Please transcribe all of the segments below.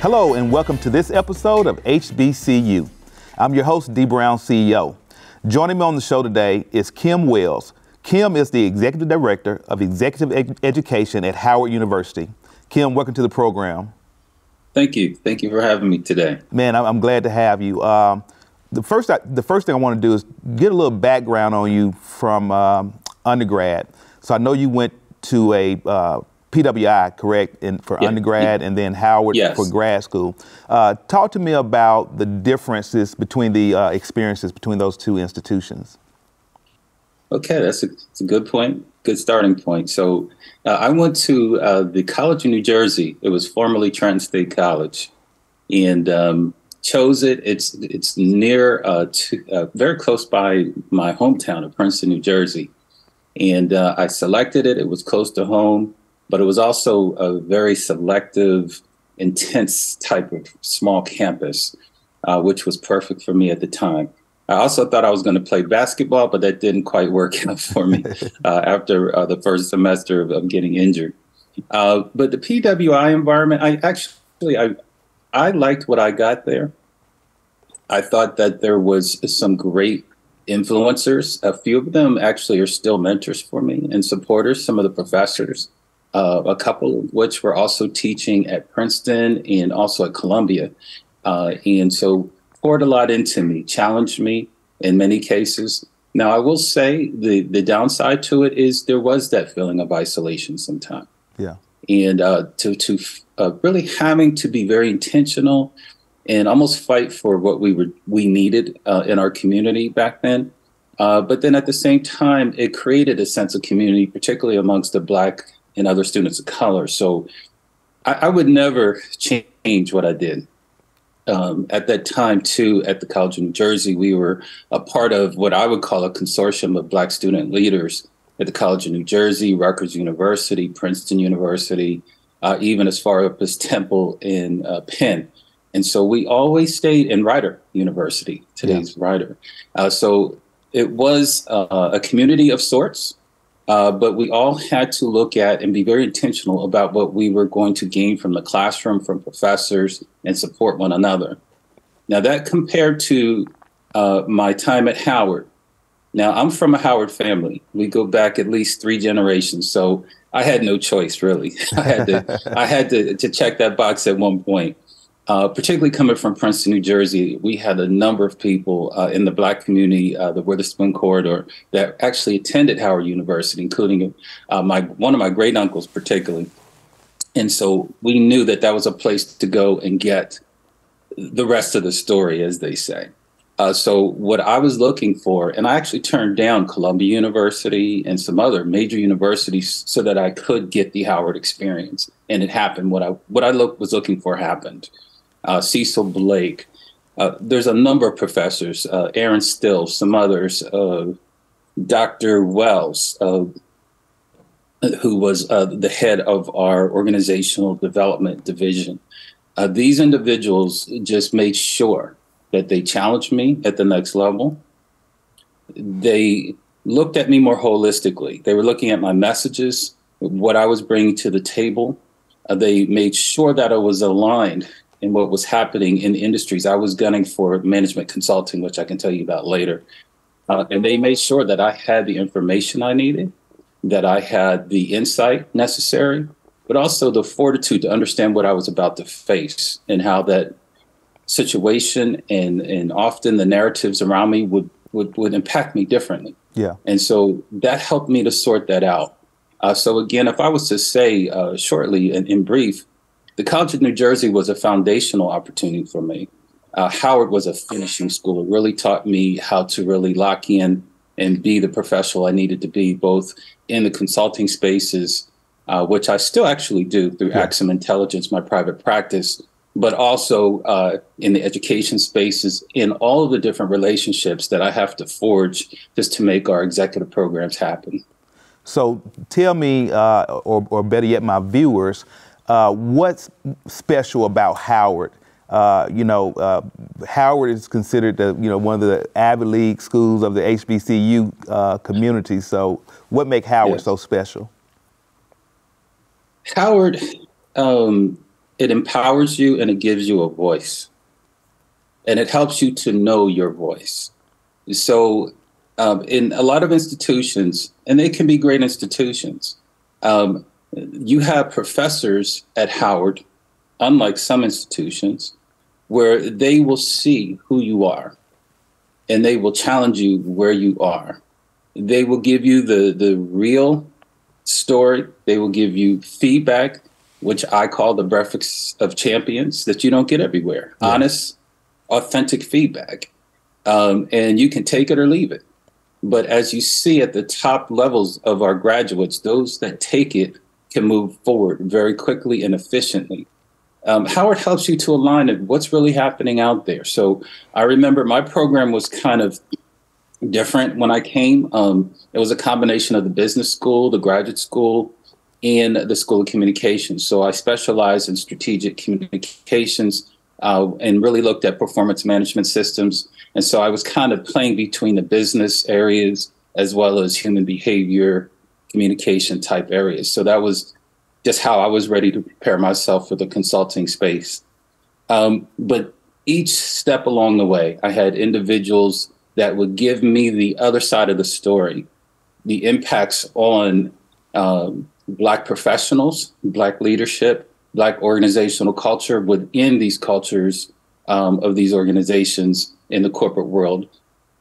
Hello and welcome to this episode of HBCU. I'm your host, Dee Brown CEO. Joining me on the show today is Kim Wells. Kim is the Executive Director of Executive Education at Howard University. Kim, welcome to the program. Thank you. Thank you for having me today. Man, I'm glad to have you. The first thing I want to do is get a little background on you from undergrad. So I know you went to a PWI, correct, for undergrad, and then Howard for grad school. Talk to me about the differences between the experiences between those two institutions. Okay, that's a good point, good starting point. So I went to the College of New Jersey. It was formerly Trenton State College, and chose it. It's near, very close by my hometown of Princeton, New Jersey. And I selected it. It was close to home, but it was also a very selective, intense type of small campus, which was perfect for me at the time. I also thought I was going to play basketball, but that didn't quite work out for me after the first semester of getting injured. But the PWI environment, I liked what I got there. I thought that there was some great influencers. A few of them actually are still mentors for me and supporters, some of the professors, a couple of which were also teaching at Princeton and also at Columbia. And so poured a lot into me, challenged me in many cases. Now, I will say the downside to it is there was that feeling of isolation sometimes. Yeah. And to really having to be very intentional and almost fight for what we needed in our community back then. But then at the same time, it created a sense of community, particularly amongst the Black and other students of color. So I would never change what I did. At that time, too, at the College of New Jersey, we were a part of what I would call a consortium of Black student leaders at the College of New Jersey, Rutgers University, Princeton University, even as far up as Temple and Penn. And so we always stayed in Rider University, today's Rider. So it was a community of sorts, but we all had to look at and be very intentional about what we were going to gain from the classroom, from professors, and support one another. Now that compared to my time at Howard. Now I'm from a Howard family. We go back at least 3 generations. So I had no choice, really. I had to check that box at one point. Particularly coming from Princeton, New Jersey, we had a number of people in the Black community, the Witherspoon corridor, that actually attended Howard University, including one of my great uncles particularly. And so we knew that that was a place to go and get the rest of the story, as they say. So what I was looking for, and I actually turned down Columbia University and some other major universities so that I could get the Howard experience. And it happened. What I was looking for happened. Cecil Blake. There's a number of professors, Aaron Still, some others, Dr. Wells, who was the head of our organizational development division. These individuals just made sure that they challenged me at the next level. They looked at me more holistically. They were looking at my messages, what I was bringing to the table. They made sure that I was aligned in what was happening in industries. I was gunning for management consulting, which I can tell you about later. And they made sure that I had the information I needed, that I had the insight necessary, but also the fortitude to understand what I was about to face and how that situation and often the narratives around me would impact me differently. Yeah. And so that helped me to sort that out. So again, if I was to say shortly and in brief, the College of New Jersey was a foundational opportunity for me. Howard was a finishing school. It really taught me how to really lock in and be the professional I needed to be, both in the consulting spaces, which I still actually do through Axum Intelligence, my private practice, but also in the education spaces, in all of the different relationships that I have to forge just to make our executive programs happen. So tell me, or better yet, my viewers, what's special about Howard? Howard is considered one of the Ivy League schools of the HBCU community. So what makes Howard so special? Howard, it empowers you and it gives you a voice. And it helps you to know your voice. So in a lot of institutions, and they can be great institutions, you have professors at Howard, unlike some institutions, where they will see who you are and they will challenge you where you are. They will give you the real story. They will give you feedback, which I call the breakfast of champions, that you don't get everywhere. Yeah. Honest, authentic feedback. And you can take it or leave it. But as you see at the top levels of our graduates, those that take it can move forward very quickly and efficiently. Howard helps you to align at what's really happening out there. So I remember my program was kind of different when I came. It was a combination of the business school, the graduate school, and the School of Communications. So I specialized in strategic communications and really looked at performance management systems. And so I was kind of playing between the business areas as well as human behavior, communication type areas. So that was just how I was ready to prepare myself for the consulting space. But each step along the way, I had individuals that would give me the other side of the story, the impacts on Black professionals, Black leadership, Black organizational culture within these cultures of these organizations in the corporate world.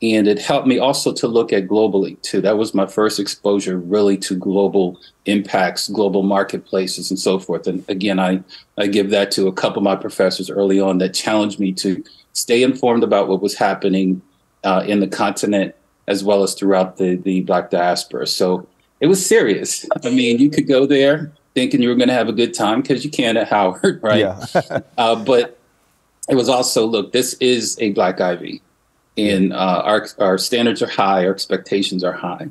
And it helped me also to look at globally, too. That was my first exposure really to global impacts, global marketplaces, and so forth. And again, I give that to a couple of my professors early on that challenged me to stay informed about what was happening in the continent, as well as throughout the Black diaspora. So it was serious. I mean, you could go there thinking you were going to have a good time, because you can at Howard, right? Yeah. But it was also, look, this is a Black Ivy. And our standards are high, our expectations are high.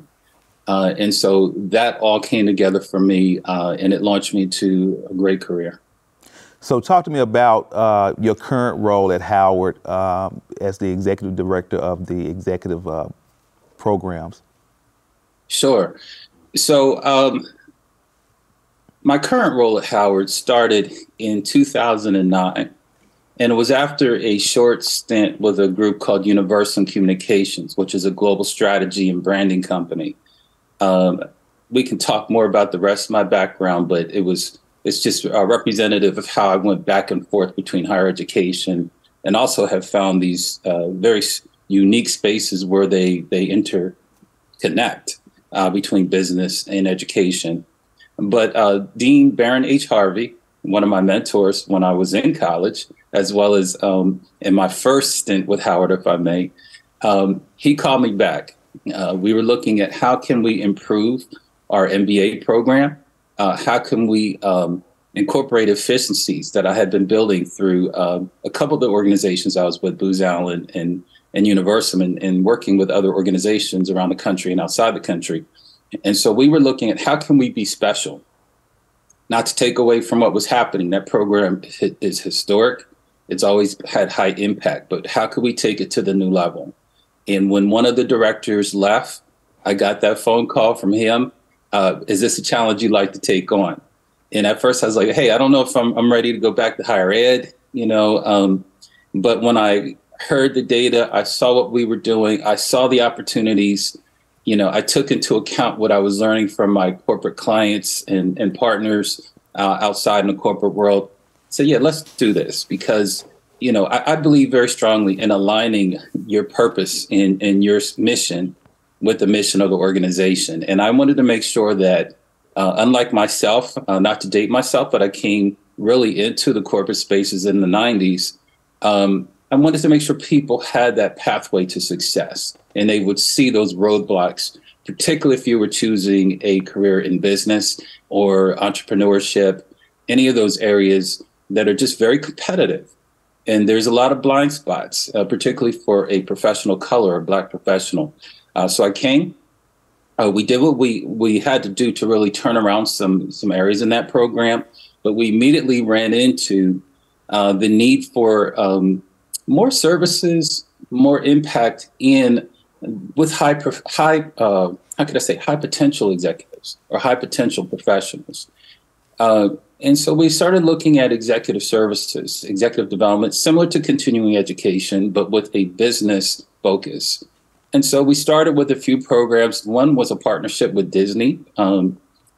And so that all came together for me, and it launched me to a great career. So talk to me about your current role at Howard as the executive director of the executive programs. Sure. So my current role at Howard started in 2009. And it was after a short stint with a group called Universum Communications, which is a global strategy and branding company. We can talk more about the rest of my background, but it's just a representative of how I went back and forth between higher education, and also have found these very unique spaces where they interconnect between business and education. But Dean Baron H. Harvey, one of my mentors when I was in college, as well as in my first stint with Howard, if I may, he called me back. We were looking at how can we improve our MBA program? How can we incorporate efficiencies that I had been building through a couple of the organizations I was with, Booz Allen and Universum, and working with other organizations around the country and outside the country. And so we were looking at how can we be special? Not to take away from what was happening. That program is historic. It's always had high impact, but how could we take it to the new level? And when one of the directors left, I got that phone call from him. Is this a challenge you'd like to take on? And at first I was like, hey, I don't know if I'm ready to go back to higher ed, but when I heard the data, I saw what we were doing. I saw the opportunities. I took into account what I was learning from my corporate clients and partners outside in the corporate world. So, yeah, let's do this, because, I believe very strongly in aligning your purpose and your mission with the mission of the organization. And I wanted to make sure that, unlike myself, not to date myself, but I came really into the corporate spaces in the 90s. I wanted to make sure people had that pathway to success, and they would see those roadblocks, particularly if you were choosing a career in business or entrepreneurship, any of those areas that are just very competitive. And there's a lot of blind spots, particularly for a professional color, a Black professional. So I came, we did what we had to do to really turn around some areas in that program, but we immediately ran into the need for more services, more impact with high potential executives or high potential professionals. And so we started looking at executive services, executive development, similar to continuing education, but with a business focus. And so we started with a few programs. One was a partnership with Disney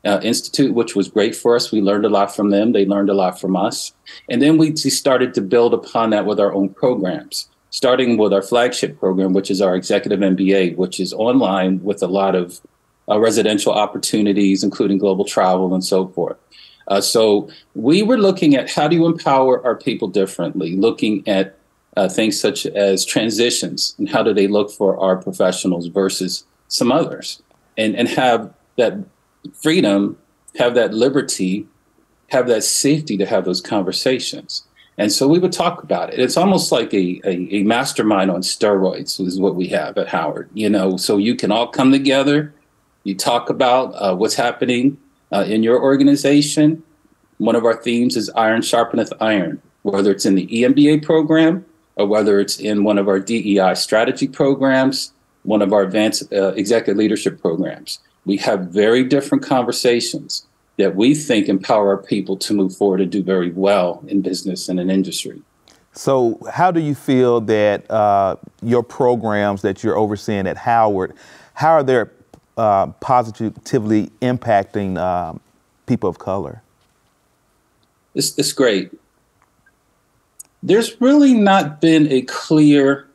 Institute, which was great for us. We learned a lot from them. They learned a lot from us. And then we started to build upon that with our own programs, starting with our flagship program, which is our Executive MBA, which is online with a lot of residential opportunities, including global travel and so forth. So we were looking at how do you empower our people differently, looking at things such as transitions and how do they look for our professionals versus some others, and have that freedom, have that liberty, have that safety to have those conversations. And so we would talk about it. It's almost like a mastermind on steroids is what we have at Howard, so you can all come together. You talk about what's happening in your organization. One of our themes is iron sharpeneth iron, whether it's in the EMBA program or whether it's in one of our DEI strategy programs, one of our advanced executive leadership programs. We have very different conversations that we think empower our people to move forward and do very well in business and in industry. So how do you feel that your programs that you're overseeing at Howard, how are they positively impacting people of color? It's great. There's really not been a clear,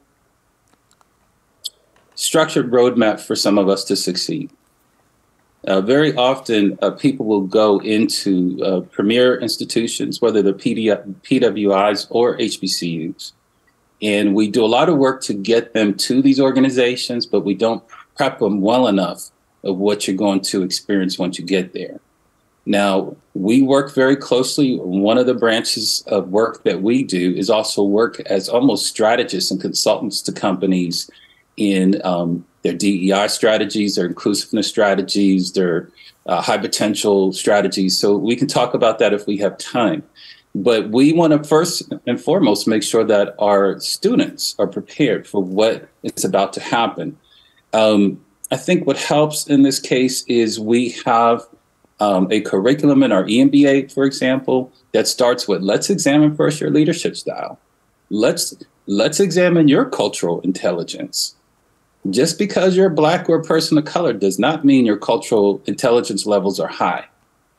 structured roadmap for some of us to succeed. Very often, people will go into premier institutions, whether they're PWIs or HBCUs, and we do a lot of work to get them to these organizations, but we don't prep them well enough of what you're going to experience once you get there. Now, we work very closely. One of the branches of work that we do is also work as almost strategists and consultants to companies in their DEI strategies, their inclusiveness strategies, their high potential strategies. So we can talk about that if we have time. But we want to first and foremost make sure that our students are prepared for what is about to happen. I think what helps in this case is we have a curriculum in our EMBA, for example, that starts with let's examine first your leadership style. Let's examine your cultural intelligence. Just because you're Black or a person of color does not mean your cultural intelligence levels are high.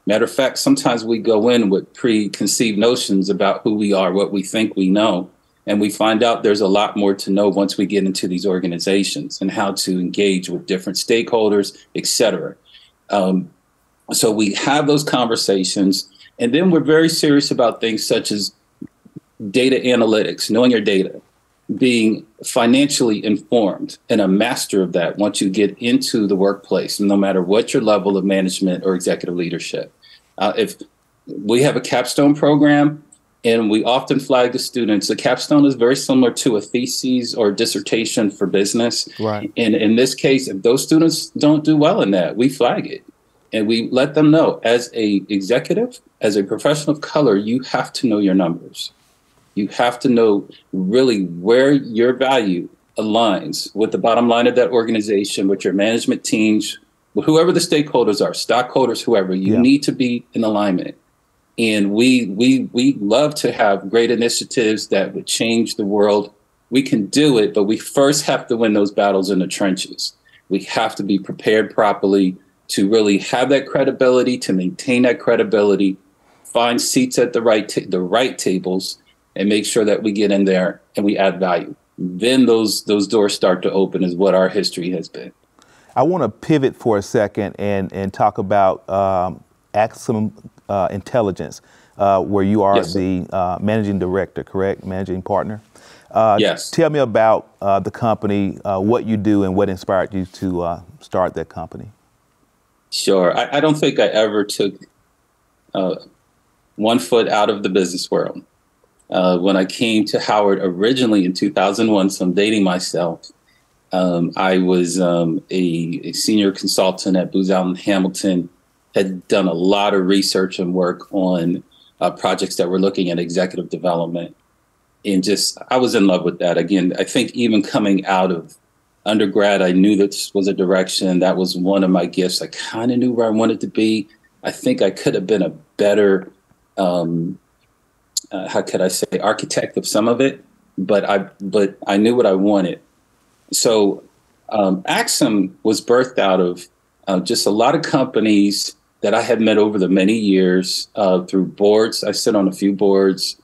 Matter of fact, sometimes we go in with preconceived notions about who we are, what we think we know, and we find out there's a lot more to know once we get into these organizations and how to engage with different stakeholders, et cetera. So we have those conversations, and then we're very serious about things such as data analytics, knowing your data, being financially informed and a master of that once you get into the workplace, no matter what your level of management or executive leadership. If we have a capstone program, and we often flag the students, the capstone is very similar to a thesis or dissertation for business. Right. And in this case, if those students don't do well in that, we flag it. And we let them know, as a executive, as a professional of color, you have to know your numbers. You have to know really where your value aligns with the bottom line of that organization, with your management teams, with whoever the stakeholders are, stockholders, whoever. You need to be in alignment. And we love to have great initiatives that would change the world. We can do it, but we first have to win those battles in the trenches. We have to be prepared properly to really have that credibility, to maintain that credibility, find seats at the right tables, and make sure that we get in there and we add value. Then those doors start to open, is what our history has been. I want to pivot for a second and talk about Axum Intelligence, where you are the managing director, correct? Managing partner. Yes. Tell me about the company, what you do, and what inspired you to start that company. Sure. I don't think I ever took one foot out of the business world. When I came to Howard originally in 2001, so I'm dating myself, I was a senior consultant at Booz Allen Hamilton, had done a lot of research and work on projects that were looking at executive development. And just, I was in love with that. Again, I think even coming out of undergrad, I knew this was a direction. That was one of my gifts. I kind of knew where I wanted to be. I think I could have been a better um, how could I say, architect of some of it, but I knew what I wanted. So Axum was birthed out of just a lot of companies that I had met over the many years through boards. I sit on a few boards.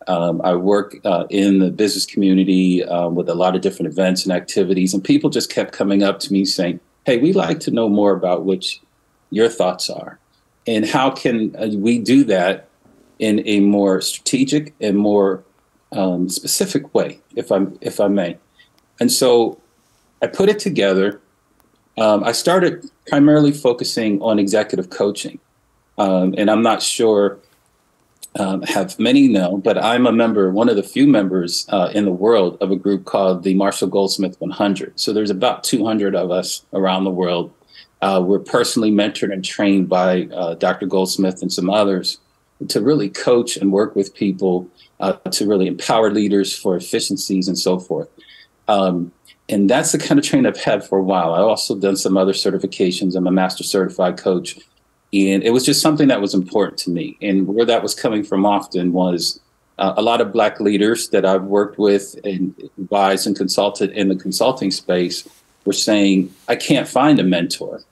I work in the business community with a lot of different events and activities, and people just kept coming up to me saying, "Hey, we'd like to know more about what your thoughts are, and how can we do that in a more strategic and more specific way, if I may." And so I put it together. I started primarily focusing on executive coaching, and I'm not sure have many know, but I'm a member, one of the few members in the world of a group called the Marshall Goldsmith 100. So there's about 200 of us around the world. We're personally mentored and trained by Dr. Goldsmith and some others to really coach and work with people to really empower leaders for efficiencies and so forth. And that's the kind of training I've had for a while. I've also done some other certifications. I'm a master certified coach. And it was just something that was important to me. And where that was coming from often was a lot of Black leaders that I've worked with and advised and consulted in the consulting space were saying, I can't find a mentor.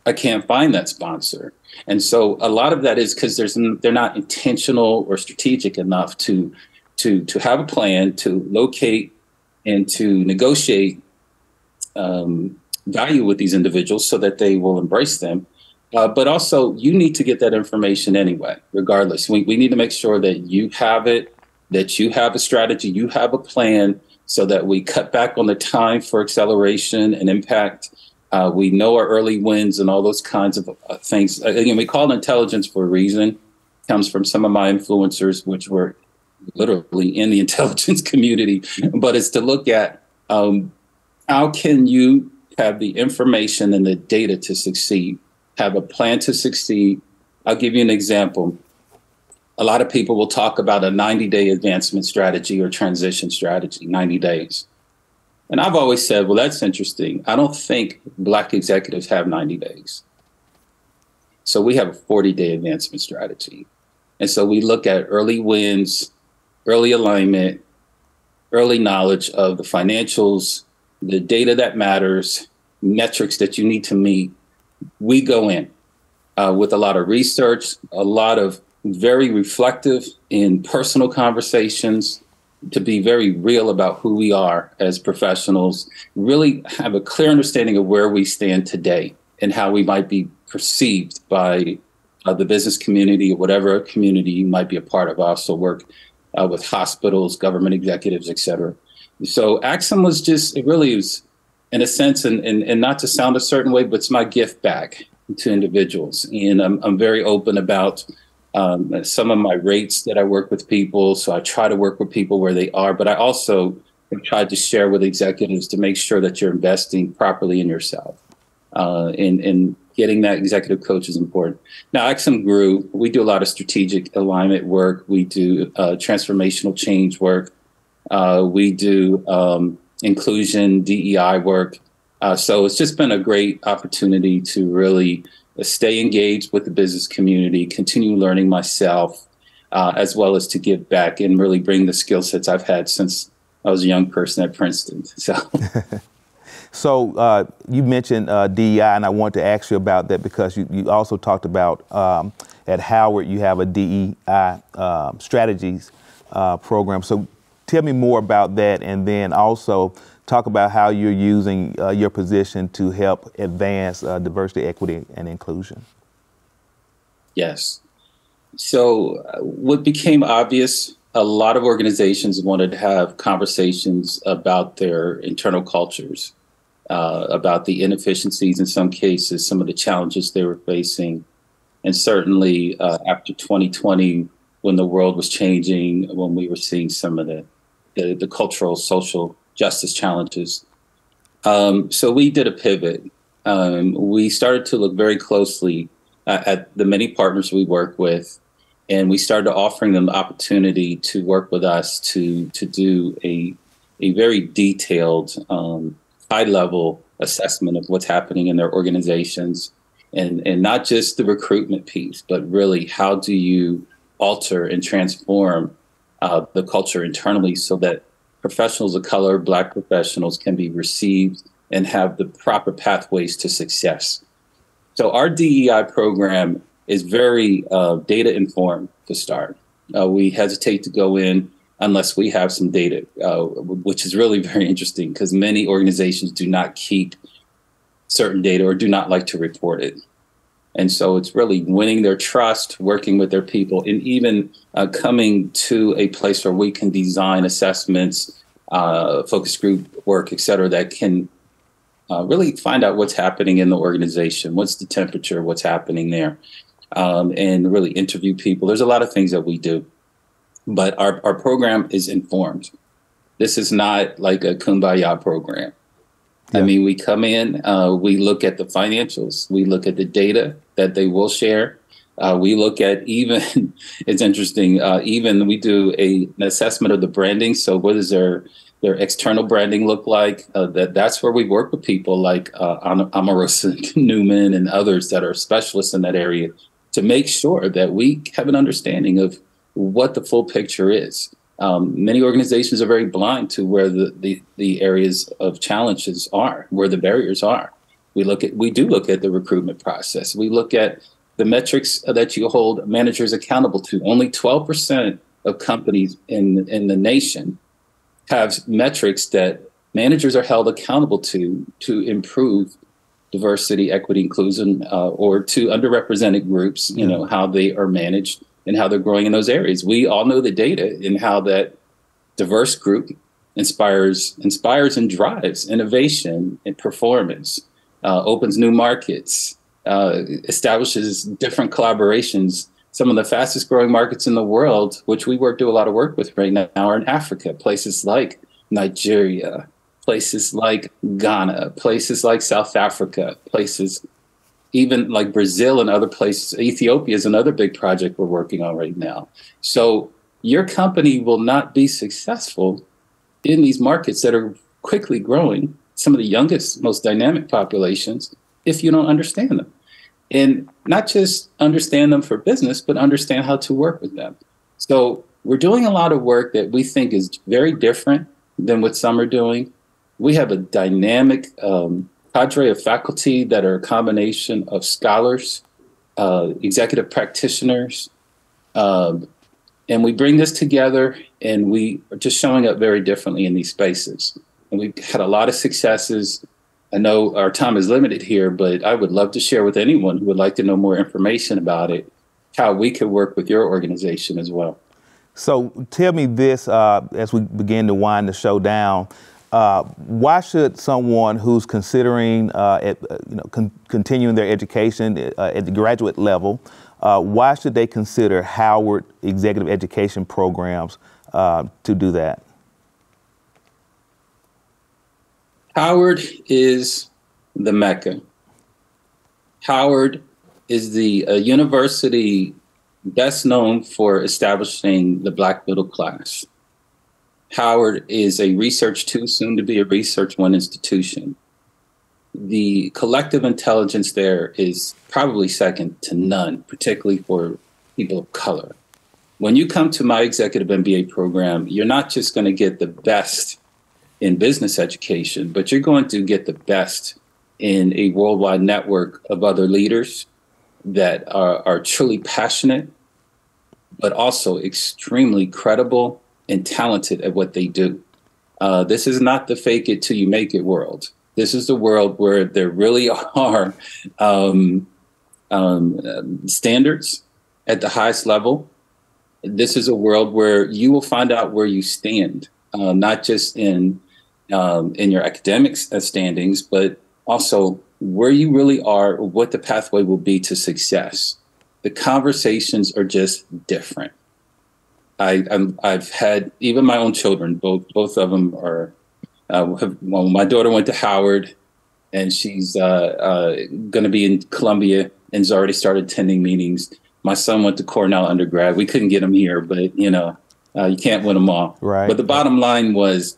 I can't find that sponsor. And so a lot of that is because they're not intentional or strategic enough to have a plan, to locate and to negotiate value with these individuals so that they will embrace them. But also, you need to get that information anyway, regardless. We need to make sure that you have it, that you have a strategy, you have a plan, so that we cut back on the time for acceleration and impact. We know our early wins and all those kinds of things. Again, we call it intelligence for a reason. It comes from some of my influencers, which were literally in the intelligence community. But it's to look at how can you have the information and the data to succeed, have a plan to succeed. I'll give you an example. A lot of people will talk about a 90-day advancement strategy or transition strategy, 90 days. And I've always said, well, that's interesting. I don't think Black executives have 90 days. So we have a 40-day advancement strategy. And so we look at early wins, early alignment, early knowledge of the financials, the data that matters, metrics that you need to meet. We go in with a lot of research, a lot of very reflective in personal conversations, to be very real about who we are as professionals, really have a clear understanding of where we stand today and how we might be perceived by the business community or whatever community you might be a part of. I also work with hospitals, government executives, et cetera. So Axum was just, it really was, in a sense, and not to sound a certain way, but it's my gift back to individuals. And I'm very open about some of my rates that I work with people. So I try to work with people where they are, but I also have tried to share with executives to make sure that you're investing properly in yourself. And getting that executive coach is important. Now, Axum grew. We do a lot of strategic alignment work. We do transformational change work. We do inclusion, DEI work. So it's just been a great opportunity to really stay engaged with the business community, continue learning myself, as well as to give back and really bring the skill sets I've had since I was a young person at Princeton. So you mentioned DEI, and I wanted to ask you about that because you also talked about at Howard you have a DEI strategies program. So tell me more about that, and then also talk about how you're using your position to help advance diversity, equity, and inclusion. Yes. So what became obvious, a lot of organizations wanted to have conversations about their internal cultures, about the inefficiencies in some cases, some of the challenges they were facing. And certainly after 2020, when the world was changing, when we were seeing some of the cultural, social justice challenges. So we did a pivot. We started to look very closely at the many partners we work with, and we started offering them the opportunity to work with us to do a very detailed, high-level assessment of what's happening in their organizations, and not just the recruitment piece, but really how do you alter and transform the culture internally so that professionals of color, Black professionals, can be received and have the proper pathways to success. So our DEI program is very data informed to start. We hesitate to go in unless we have some data, which is really very interesting because many organizations do not keep certain data or do not like to report it. And so it's really winning their trust, working with their people, and even coming to a place where we can design assessments, focus group work, et cetera, that can really find out what's happening in the organization, what's the temperature, what's happening there, and really interview people. There's a lot of things that we do, but our program is informed. This is not like a kumbaya program. Yeah. I mean, we come in, we look at the financials, we look at the data that they will share. We look at even, it's interesting, even we do an assessment of the branding. So what does their external branding look like? That's where we work with people like Omarosa Newman and others that are specialists in that area to make sure that we have an understanding of what the full picture is. Many organizations are very blind to where the areas of challenges are, where the barriers are. We do look at the recruitment process. We look at the metrics that you hold managers accountable to. Only 12% of companies in the nation have metrics that managers are held accountable to improve diversity, equity, inclusion, or to underrepresented groups, how they are managed and how they're growing in those areas. We all know the data and how that diverse group inspires and drives innovation and performance, opens new markets, establishes different collaborations. Some of the fastest growing markets in the world, which we do a lot of work with right now, are in Africa, places like Nigeria, places like Ghana, places like South Africa, places even like Brazil and other places. Ethiopia is another big project we're working on right now. So your company will not be successful in these markets that are quickly growing, some of the youngest, most dynamic populations, if you don't understand them. And not just understand them for business, but understand how to work with them. So we're doing a lot of work that we think is very different than what some are doing. We have a dynamic cadre of faculty that are a combination of scholars, executive practitioners, and we bring this together and we are just showing up very differently in these spaces. And we've had a lot of successes. I know our time is limited here, but I would love to share with anyone who would like to know more information about it, how we could work with your organization as well. So tell me this, as we begin to wind the show down, why should someone who's considering continuing their education at the graduate level, why should they consider Howard executive education programs to do that? Howard is the Mecca. Howard is the university best known for establishing the Black middle class. Howard is a research two, soon to be a research one institution. The collective intelligence there is probably second to none, particularly for people of color. When you come to my executive MBA program, you're not just going to get the best in business education, but you're going to get the best in a worldwide network of other leaders that are truly passionate, but also extremely credible and talented at what they do. This is not the fake it till you make it world. This is the world where there really are standards at the highest level. This is a world where you will find out where you stand, not just in your academic standings, but also where you really are, what the pathway will be to success. The conversations are just different. I've had even my own children, both of them are, well, my daughter went to Howard and she's going to be in Columbia and has already started attending meetings. My son went to Cornell undergrad. We couldn't get him here, but you can't win them all. Right. But the bottom line was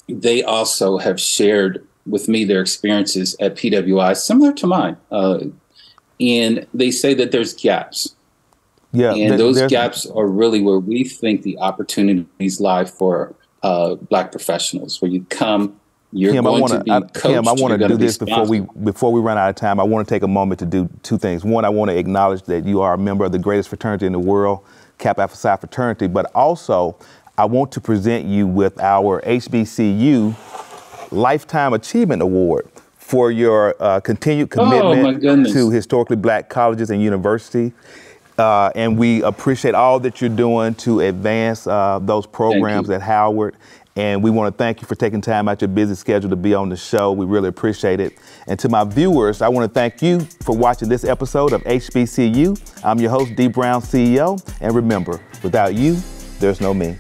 they also have shared with me their experiences at PWI, similar to mine. And they say that there's gaps. Yeah, And those gaps are really where we think the opportunities lie for Black professionals, where you come, you're Kim, going to be coached. Kim, I want to do this before we run out of time. I want to take a moment to do two things. One, I want to acknowledge that you are a member of the greatest fraternity in the world, Kappa Alpha Psi fraternity, but also I want to present you with our HBCU Lifetime Achievement Award for your continued commitment to historically Black colleges and universities. And we appreciate all that you're doing to advance those programs at Howard. And we want to thank you for taking time out your busy schedule to be on the show. We really appreciate it. And to my viewers, I want to thank you for watching this episode of HBCU. I'm your host, Dee Brown CEO. And remember, without you, there's no me.